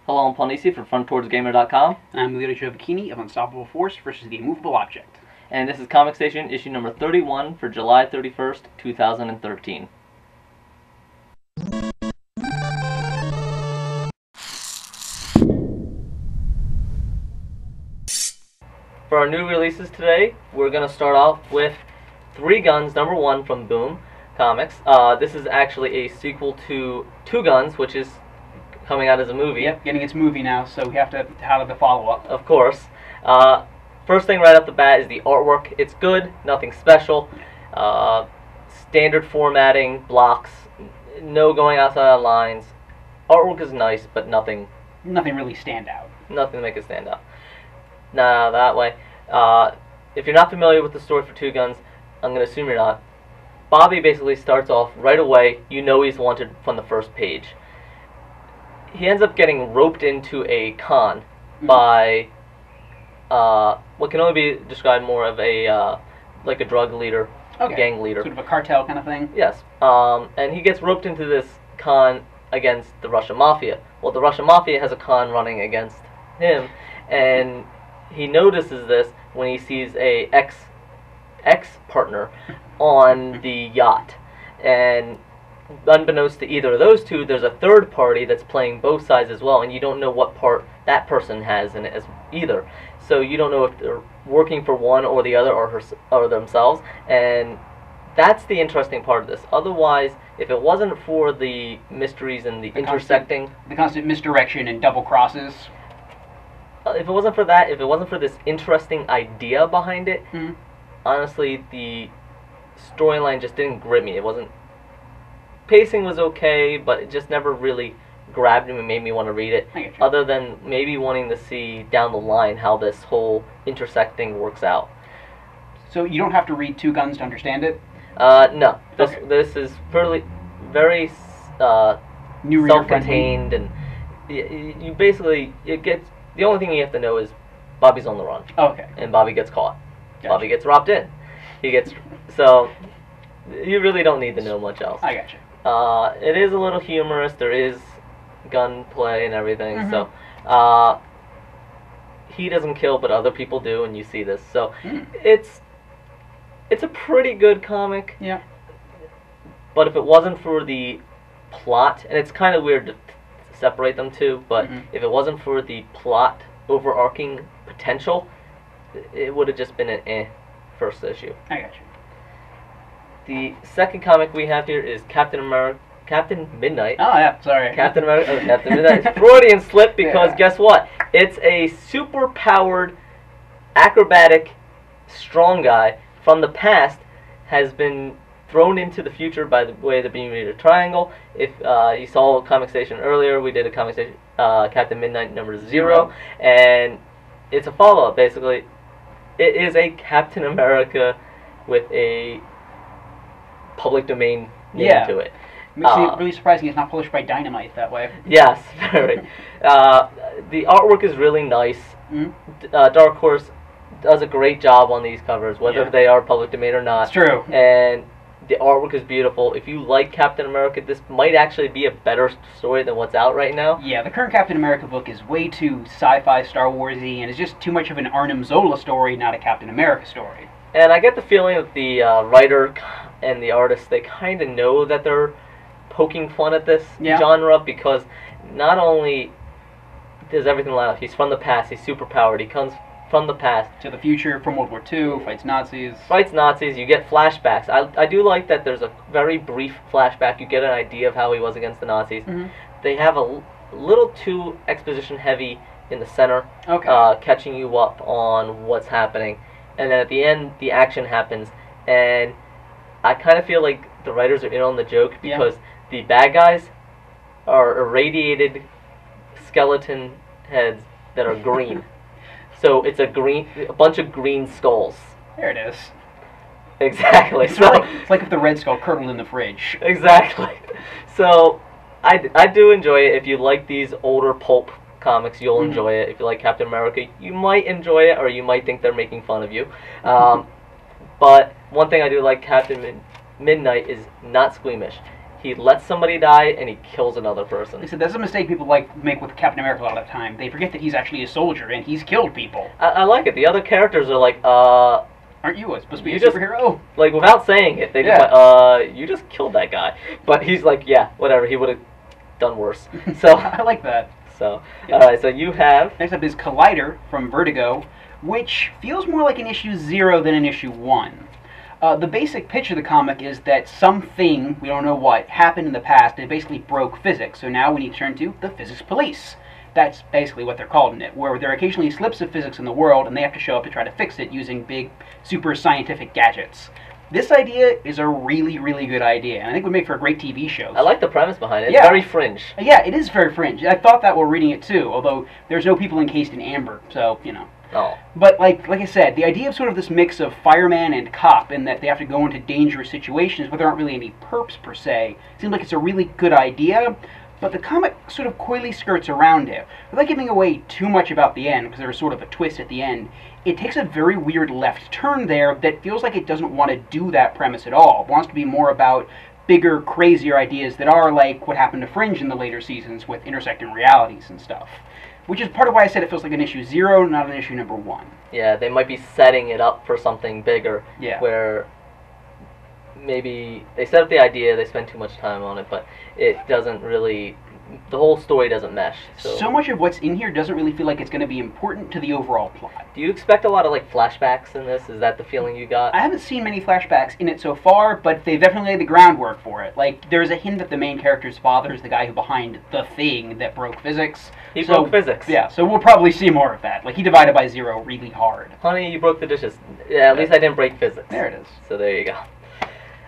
Hello, I'm Paul for FrontTowardsGamer.com. I'm Lita of Unstoppable Force versus the Immovable Object. And this is Comic Station, issue number 31 for July 31st, 2013. For our new releases today, we're going to start off with Three Guns, number 1 from Boom Comics. This is actually a sequel to Two Guns, which is coming out as a movie. Yep, getting its movie now, so we have to have the follow-up. Of course. First thing right off the bat is the artwork. It's good, nothing special. Standard formatting, blocks, no going outside of lines. Artwork is nice, but nothing really stand out. Nothing to make it stand out. Now, that way. If you're not familiar with the story for Two Guns, I'm going to assume you're not. Bobby basically starts off right away. You know he's wanted from the first page. He ends up getting roped into a con by what can only be described more of a like a drug leader, a gang leader. Sort of a cartel kind of thing? Yes. And he gets roped into this con against the Russian Mafia. Well, the Russian Mafia has a con running against him, and he notices this when he sees a ex-partner on the yacht. And unbeknownst to either of those two, there's a third party that's playing both sides as well, and you don't know what part that person has in it as either. So you don't know if they're working for one or the other, or themselves, and that's the interesting part of this. Otherwise, if it wasn't for the mysteries and the intersecting... the constant misdirection and double crosses. If it wasn't for that, if it wasn't for this interesting idea behind it, honestly, the storyline just didn't grip me. It wasn't... Pacing was okay, but it just never really grabbed me and made me want to read it. Other than maybe wanting to see down the line how this whole intersecting works out. So you don't have to read Two Guns to understand it? No. This is very self-contained, and you basically the only thing you have to know is Bobby's on the run. And Bobby gets caught. Gotcha. Bobby gets robbed in. So you really don't need to know much else. I gotcha. It is a little humorous. There is gunplay and everything. So he doesn't kill, but other people do, and you see this. So it's a pretty good comic. Yeah. But if it wasn't for the plot, and it's kind of weird to separate them two, but if it wasn't for the plot overarching potential, it would have just been an first issue. I got you. The second comic we have here is Captain Midnight. Oh yeah, sorry. Captain Midnight. It's Freudian slip because guess what? It's a super-powered, acrobatic, strong guy from the past has been thrown into the future by the way the Bermuda Triangle. If you saw Comic Station earlier, we did a Comic Station Captain Midnight number 0, and it's a follow-up basically. It is a Captain America with a public domain name to it. Makes it really surprising it's not published by Dynamite that way. Yes, very. The artwork is really nice. Dark Horse does a great job on these covers, whether they are public domain or not. It's true. And the artwork is beautiful. If you like Captain America, this might actually be a better story than what's out right now. Yeah, the current Captain America book is way too sci-fi, Star Wars-y, and it's just too much of an Arnim Zola story, not a Captain America story. And I get the feeling that the writer and the artist, they kind of know that they're poking fun at this genre, because not only does everything line up, he's from the past, he's superpowered, he comes from the past to the future, from World War II, fights Nazis. You get flashbacks. I do like that there's a very brief flashback. You get an idea of how he was against the Nazis. They have a little too exposition heavy in the center, catching you up on what's happening. And then at the end, the action happens. And I kind of feel like the writers are in on the joke, because the bad guys are irradiated skeleton heads that are green. So it's a bunch of green skulls. There it is. Exactly. It's like if the Red Skull curdled in the fridge. Exactly. So I do enjoy it. If you like these older pulp comics, you'll enjoy it. If you like Captain America, you might enjoy it, or you might think they're making fun of you. But one thing I do like Captain Midnight is not squeamish. he lets somebody die and he kills another person. They said that's a mistake people make with Captain America a lot of the time. They forget that he's actually a soldier and he's killed people. I like it. The other characters are like, aren't you supposed to be a superhero? Like, without saying it, they just you just killed that guy. But he's like, yeah, whatever, he would have done worse. So I like that. So, alright, so you have... Next up is Collider from Vertigo, which feels more like an issue 0 than an issue 1. The basic pitch of the comic is that something, we don't know what, happened in the past and it basically broke physics. So now we need to turn to the physics police. That's basically what they're called in it, where there are occasionally slips of physics in the world and they have to show up to try to fix it using big, super scientific gadgets. This idea is a really, really good idea, and I think would make for a great TV show. I like the premise behind it. It's very fringe. Yeah, it is very fringe. I thought that while reading it too, although there's no people encased in amber, so, you know. Oh. But like I said, the idea of sort of this mix of fireman and cop, in that they have to go into dangerous situations, but there aren't really any perps per se, seems like it's a really good idea. But the comic sort of coyly skirts around it. Without giving away too much about the end, because there's sort of a twist at the end, it takes a very weird left turn there that feels like it doesn't want to do that premise at all. It wants to be more about bigger, crazier ideas that are like what happened to Fringe in the later seasons with intersecting realities and stuff. Which is part of why I said it feels like an issue 0, not an issue number 1. Yeah, they might be setting it up for something bigger. Yeah. Where maybe they set up the idea, they spend too much time on it, but it doesn't really, the whole story doesn't mesh. So much of what's in here doesn't really feel like it's going to be important to the overall plot. Do you expect a lot of like flashbacks in this? Is that the feeling you got? I haven't seen many flashbacks in it so far, but they've definitely laid the groundwork for it. Like, there's a hint that the main character's father is the guy who behind the thing that broke physics. He broke physics. Yeah, so we'll probably see more of that. Like, he divided by 0 really hard. Honey, you broke the dishes. Yeah, at least I didn't break physics. There it is. So there you go.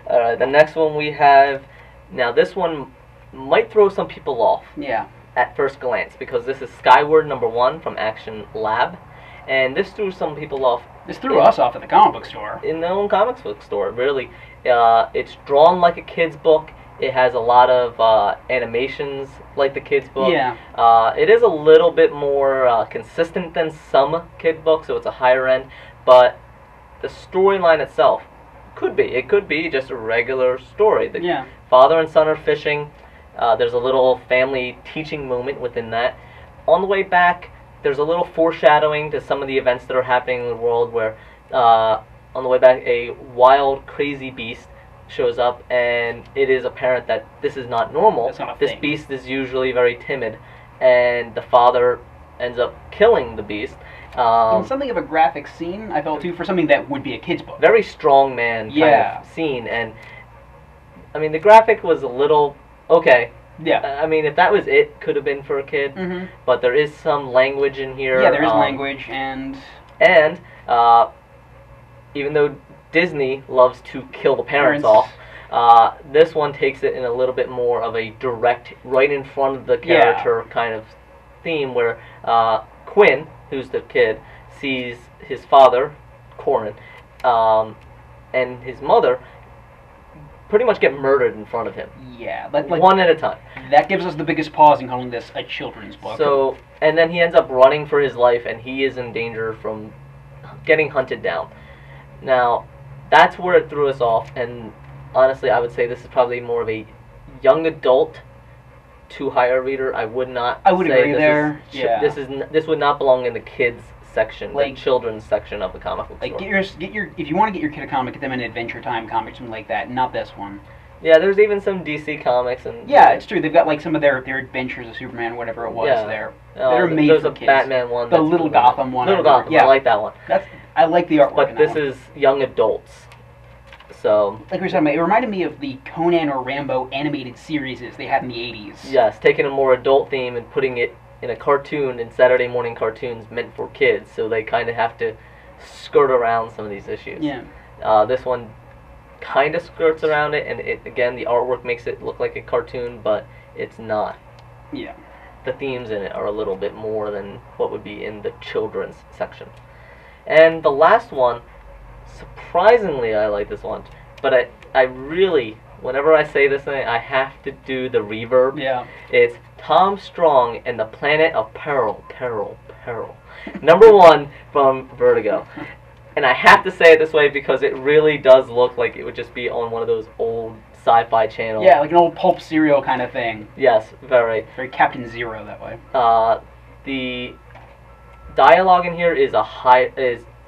Alright, the next one we have, now this one might throw some people off. Yeah. At first glance, because this is Skyward #1 from Action Lab, and this threw some people off. This threw us off at the comic book store. In their own comics book store, really. It's drawn like a kid's book. It has a lot of animations like the kid's book. Yeah. It is a little bit more consistent than some kid books, so it's a higher end, but the storyline itself could be. It could be just a regular story. The father and son are fishing. There's a little family teaching moment within that. On the way back, there's a little foreshadowing to some of the events that are happening in the world where, on the way back, a wild, crazy beast shows up, and it is apparent that this is not normal. That's not a this thing. Beast is usually very timid, and the father ends up killing the beast. In something of a graphic scene, I felt too, for something that would be a kid's book. Very strong man kind of scene, and I mean the graphic was a little okay. Yeah. I mean, if that was it, could have been for a kid. But there is some language in here. Yeah, there is language, and even though Disney loves to kill the parents off, this one takes it in a little bit more of a direct, right in front of the character kind of theme, where Quinn, who's the kid, sees his father, Corin, and his mother pretty much get murdered in front of him. Yeah. One at a time. That gives us the biggest pause in calling this a children's book. So, and then he ends up running for his life, and he is in danger from getting hunted down. Now, that's where it threw us off, and honestly, I would say this is probably more of a young adult to higher reader. I would not. I would say agree there. This would not belong in the kids section, like the children's section of the comic book store. Get your if you want to get your kid a comic, get them an Adventure Time comic, something like that. Not this one. Yeah, there's even some DC comics and. Yeah, it's true. They've got like some of their Adventures of Superman, whatever it was. There. They're made there's for a kids. Batman one. The Little Gotham one. Little Gotham. I like that one. I like the artwork. But this is young adults. So, like we were talking about, it reminded me of the Conan or Rambo animated series they had in the 80s. Yes, taking a more adult theme and putting it in a cartoon, in Saturday morning cartoons meant for kids, so they kind of have to skirt around some of these issues. Yeah. This one kind of skirts around it, and again, the artwork makes it look like a cartoon, but it's not. Yeah. The themes in it are a little bit more than what would be in the children's section. And the last one, surprisingly, I like this one, but I really, whenever I say this thing, I have to do the reverb. Yeah. It's Tom Strong and the Planet of Peril. Peril. #1 from Vertigo. And I have to say it this way because it really does look like it would just be on one of those old sci-fi channel. Yeah, like an old pulp cereal kind of thing. Yes, very. Very Captain Zero that way. The dialogue in here is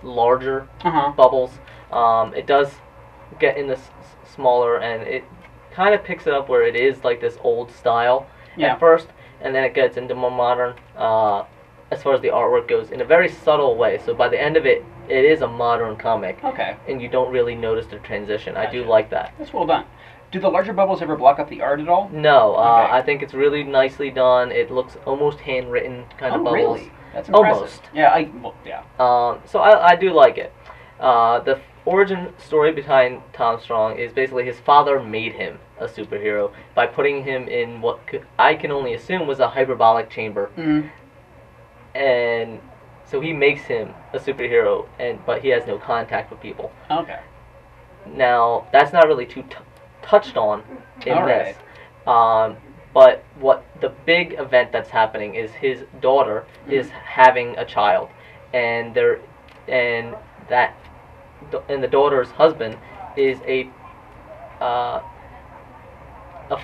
larger bubbles. It does get in the smaller, and it kind of picks it up where it is like this old style at first, and then it gets into more modern as far as the artwork goes in a very subtle way. So by the end of it, it is a modern comic. Okay. And you don't really notice the transition. Gotcha. I do like that. That's well done. Do the larger bubbles ever block up the art at all? No. Okay. I think it's really nicely done. It looks almost handwritten kind of bubbles. Really? That's impressive. Almost. Yeah, So I do like it. The origin story behind Tom Strong is basically his father made him a superhero by putting him in what I can only assume was a hyperbolic chamber. Mm-hmm. And so he makes him a superhero, but he has no contact with people. Okay. Now, that's not really too touched on in all this. Right. But what the big event that's happening is his daughter is having a child, and the daughter's husband is a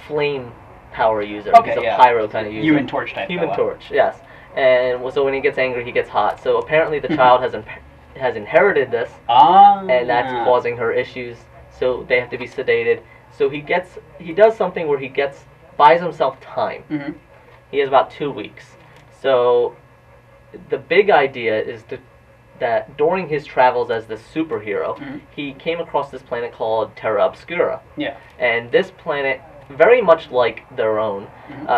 flame power user. Okay, He's a pyro kind of user. Human Torch type. Human Torch, yes. And so when he gets angry, he gets hot. So apparently the child has inherited this, and that's causing her issues. So they have to be sedated. So he does something where he buys himself time. Mm-hmm. He has about 2 weeks. So the big idea is that during his travels as the superhero, he came across this planet called Terra Obscura. Yeah. And this planet, very much like their own,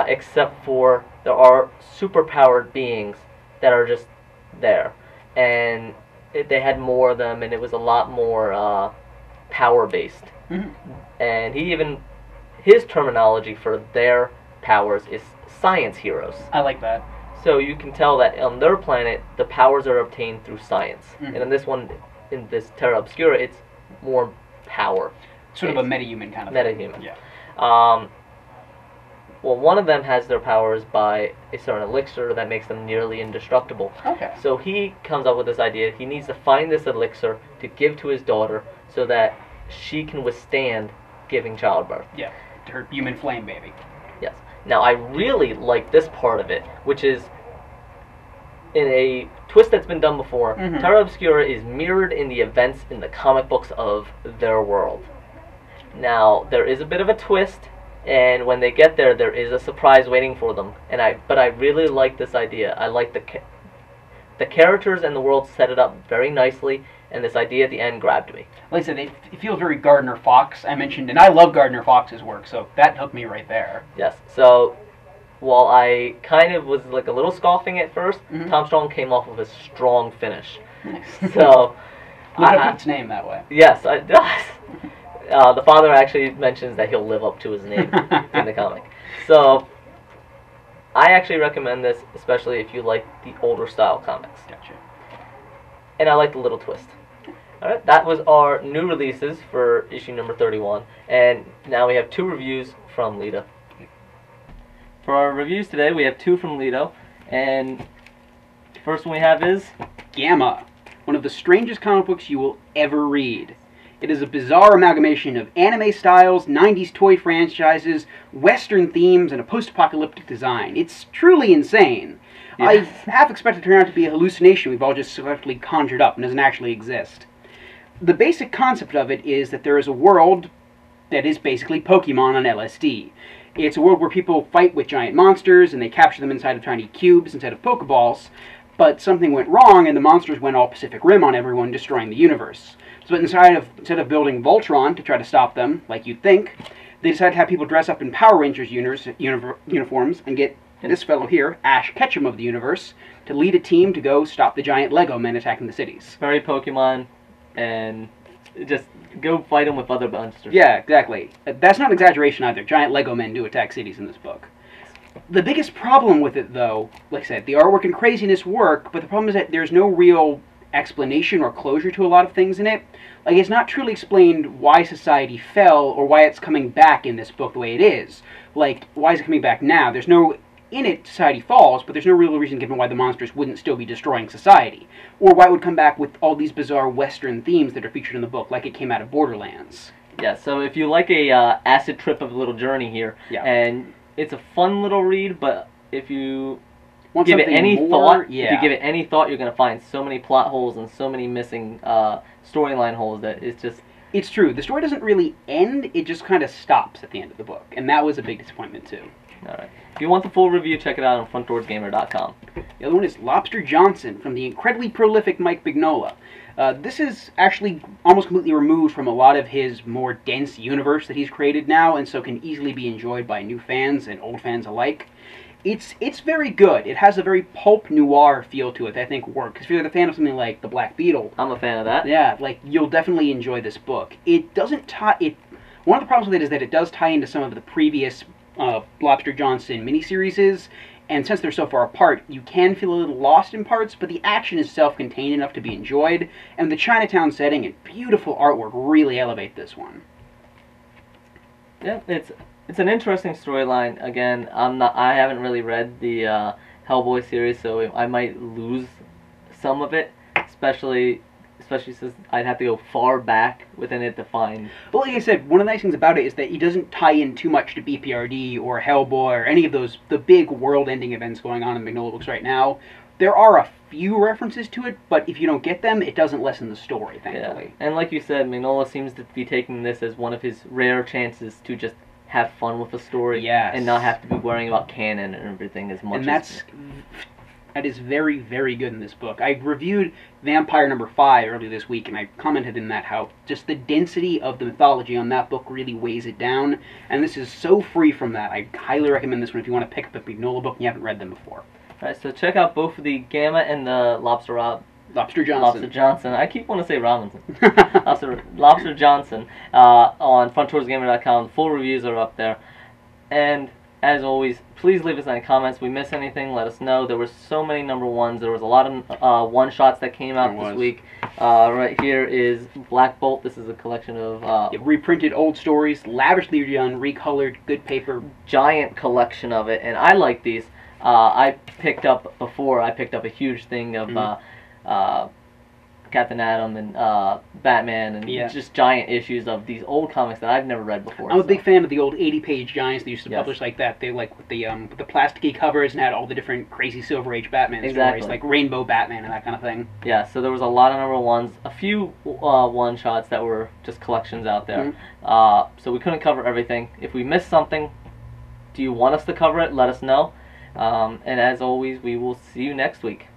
except for there are superpowered beings that are just there. And they had more of them, and it was a lot more power-based. And his terminology for their powers is science heroes. I like that. So you can tell that on their planet, the powers are obtained through science. And in this one, in this Terra Obscura, it's more power. Sort of a metahuman kind of metahuman. thing. Yeah. Well, one of them has their powers by a certain elixir that makes them nearly indestructible. Okay. So he comes up with this idea. He needs to find this elixir to give to his daughter so that she can withstand giving childbirth. Yeah, her human flame baby. Yes. Now, I really like this part of it, which is in a twist that's been done before. Terra Obscura is mirrored in the events in the comic books of their world. Now, there is a bit of a twist, and when they get there, there is a surprise waiting for them. But I really like this idea. I like the characters and the world set it up very nicely, and this idea at the end grabbed me. Like I said, it feels very Gardner Fox. I mentioned, and I love Gardner Fox's work, so that hooked me right there. Yes. So while I kind of was like a little scoffing at first, Tom Strong came off with a strong finish. Nice. So Live up to its name that way. Yes, it does. The father actually mentions that he'll live up to his name in the comic. So I actually recommend this, especially if you like the older style comics. Gotcha. And I like the little twist. Alright, that was our new releases for issue number 31. And now we have 2 reviews from Lita. For our reviews today, we have 2 from Lita. And the first one we have is Gamma, one of the strangest comic books you will ever read. It is a bizarre amalgamation of anime styles, 90s toy franchises, Western themes, and a post-apocalyptic design. It's truly insane. Yeah. I half expect it to turn out to be a hallucination we've all just selectively conjured up and doesn't actually exist. The basic concept of it is that there is a world that is basically Pokemon on LSD. It's a world where people fight with giant monsters and they capture them inside of tiny cubes instead of Pokeballs, but something went wrong and the monsters went all Pacific Rim on everyone, destroying the universe. So instead of building Voltron to try to stop them, like you'd think, they decided to have people dress up in Power Rangers uniforms and get this fellow here, Ash Ketchum of the universe, to lead a team to go stop the giant Lego men attacking the cities. Very Pokemon, and just go fight them with other monsters. Yeah, exactly. That's not an exaggeration either. Giant Lego men do attack cities in this book. The biggest problem with it, though, like I said, the artwork and craziness work, but the problem is that there's no real explanation or closure to a lot of things in it. Like, it's not truly explained why society fell or why it's coming back in this book the way it is. Like, why is it coming back now? There's no... In it, society falls, but there's no real reason given why the monsters wouldn't still be destroying society. Or why it would come back with all these bizarre Western themes that are featured in the book, like it came out of Borderlands. Yeah, so if you like a acid trip of a little journey here, and it's a fun little read, but if you give it any thought, if you give it any thought, you're going to find so many plot holes and so many missing storyline holes that it's just... It's true. The story doesn't really end, it just kind of stops at the end of the book, and that was a big disappointment too. Alright. If you want the full review, check it out on frontdoorsgamer.com. The other one is Lobster Johnson from the incredibly prolific Mike Mignola. This is actually almost completely removed from a lot of his more dense universe that he's created now, and so can easily be enjoyed by new fans and old fans alike. It's very good. It has a very pulp noir feel to it that I think works. If you're a fan of something like The Black Beetle, I'm a fan of that. Yeah, like you'll definitely enjoy this book. It doesn't tie. One of the problems with it is that it does tie into some of the previous Lobster Johnson miniseries, and since they're so far apart, you can feel a little lost in parts, but the action is self-contained enough to be enjoyed, and the Chinatown setting and beautiful artwork really elevate this one. Yeah, it's an interesting storyline. Again, I haven't really read the Hellboy series, so I might lose some of it, especially since I'd have to go far back within it to find... But like I said, one of the nice things about it is that he doesn't tie in too much to BPRD or Hellboy or any of the big world-ending events going on in Mignola books right now. There are a few references to it, but if you don't get them, it doesn't lessen the story, thankfully. Yeah. And like you said, Mignola seems to be taking this as one of his rare chances to just have fun with the story, and not have to be worrying about canon and everything as much. And that is very, very good in this book. I reviewed Vampire #5 earlier this week, and I commented in that how just the density of the mythology on that book really weighs it down, and this is so free from that. I highly recommend this one if you want to pick up a Mignola book and you haven't read them before. Alright, so check out both the Gamma and the Lobster Johnson. Lobster Johnson. I keep wanting to say Robinson. Lobster Johnson on frontdoorsgamer.com. Full reviews are up there. And as always, please leave us any comments. We miss anything, let us know. There were so many #1s. There was a lot of one-shots that came out this week. Right here is Black Bolt. This is a collection of... reprinted old stories, lavishly done, recolored, good paper. Giant collection of it, and I like these. I picked up a huge thing of... Captain Atom and Batman and just giant issues of these old comics that I've never read before. I'm a big fan of the old 80-page giants they used to publish like that. They with the plasticky covers and had all the different crazy Silver Age Batman stories, like Rainbow Batman and that kind of thing. Yeah, so there was a lot of #1s, a few one-shots that were just collections out there. So we couldn't cover everything. If we missed something, do you want us to cover it? Let us know. And as always, we will see you next week.